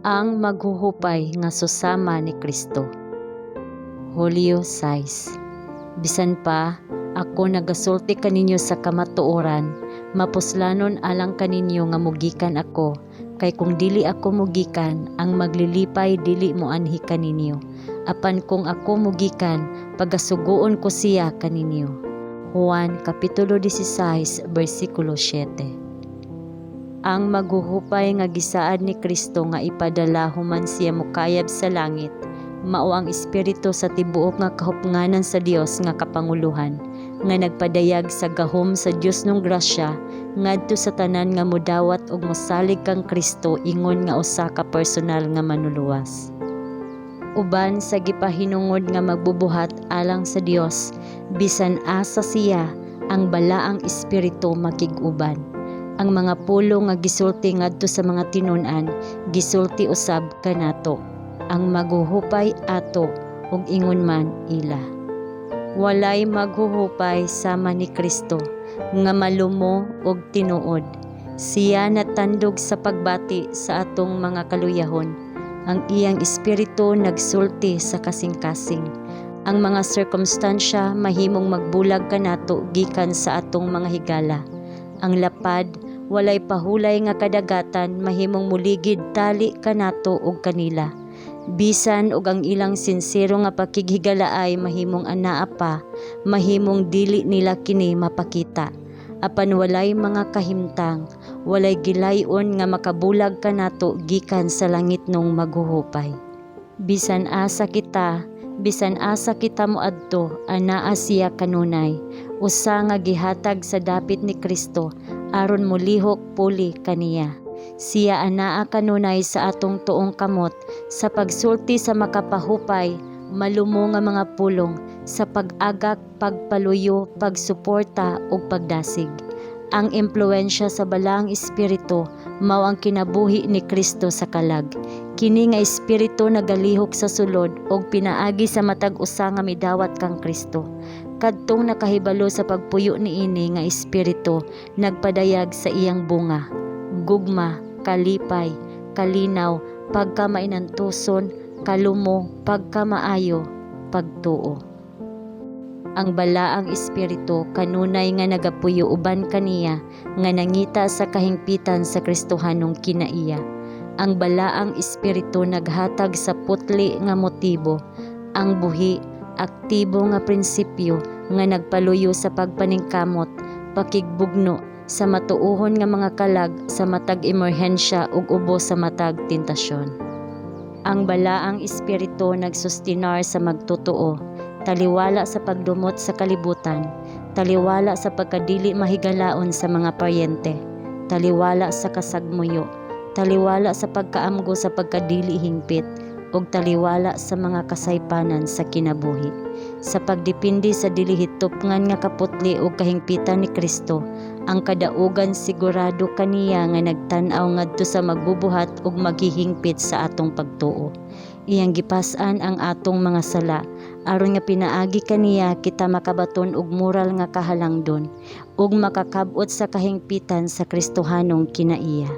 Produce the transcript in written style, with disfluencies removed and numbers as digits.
ang maghuhupay nga susama ni Kristo. Hulyo 6. Bisan pa ako nagasulti kaninyo sa kamatuoran, mapuslanon alang kaninyo nga mugikan ako, kay kung dili ako mugikan, ang maglilipay dili mo anhi kaninyo. Apan kung ako mugikan, pagasugoon ko siya kaninyo. Juan Kapitulo 16, versikulo 7. Ang maghuhupay nga gisaad ni Kristo nga ipadala human siya mukayab sa langit, mao ang espiritu sa tibuok nga kahupnganan sa Dios nga kapanguluhan, nga nagpadayag sa gahom sa Dios nung grasya ngadto sa tanan nga modawat og mosalig kang Kristo ingon nga usa ka personal nga manluluwas. Uban sa gipahinungod nga magbubuhat alang sa Dios, bisan asa siya ang balaang espiritu makig-uban. Ang mga pulo nga gisulti ngadto sa mga tinun-an, gisulti usab kanato. Ang maghuhupay ato ug ingon man ila. Walay maghuhupay sama ni Kristo nga malumo og tinuod. Siya natandog sa pagbati sa atong mga kaluyahon. Ang iyang espiritu nagsulti sa kasing-kasing. Ang mga sirkumstansya mahimong magbulag kanato gikan sa atong mga higala. Ang lapad walay pahulay nga kadagatan mahimong muligid tali kanato ug kanila. Bisan og ang ilang sinsero nga pakighigala ay mahimong anaa pa, mahimong dili nila kini mapakita. Apan walay mga kahimtang, walay gilayon nga makabulag kanato gikan sa langit nung maghuhupay. Bisan asa kita moadto, anaa siya kanunay, usa nga gihatag sa dapit ni Kristo aron molihok puli kaniya. Siya anaa kanunay sa atong tuong kamot sa pagsulti sa makapahupay, malumo nga mga pulong, sa pag-agak, pagpaluyo, pagsuporta ug pagdasig. Ang impluwensya sa balaang espiritu mao ang kinabuhi ni Kristo sa kalag. Kini nga espiritu nagalihok sa sulod ug pinaagi sa matag usa nga midawat kang Kristo. Kadtong nakahibalo sa pagpuyo niini nga espiritu, nagpadayag sa iyang bunga: gugma, kalipay, kalinaw, pagkamainantuson, kalumo, pagkamaayo, pagtuo. Ang balaang espiritu kanunay nga nagapuyo uban kaniya nga nangita sa kahingpitan sa Kristohanong kinaiya. Ang balaang espiritu naghatag sa putli nga motibo, ang buhi, aktibo nga prinsipyo nga nagpaluyo sa pagpaningkamot, pakigbugno sa matuuhon nga mga kalag sa matag emerhensya ug ubos sa matag tentasyon. Ang balaang espiritu nagsustinar sa magtotoo, taliwala sa pagdumot sa kalibutan, taliwala sa pagkadili mahigalaon sa mga paryente, taliwala sa kasagmuyo, taliwala sa pagkaamgo sa pagkadili hingpit, ug taliwala sa mga kasaypanan sa kinabuhi. Sa pagdepende sa dili hitopngan nga kaputli ug kahingpitan ni Kristo, ang kadaugan sigurado kaniya nga nagtan-aw ngadto sa magbubuhat ug maghihingpit sa atong pagtuo. Iyang gipas-an ang atong mga sala, aron nga pinaagi kaniya kita makabaton og moral nga kahalangdon ug makakab-ot sa kahingpitan sa Kristohanong kinaiya.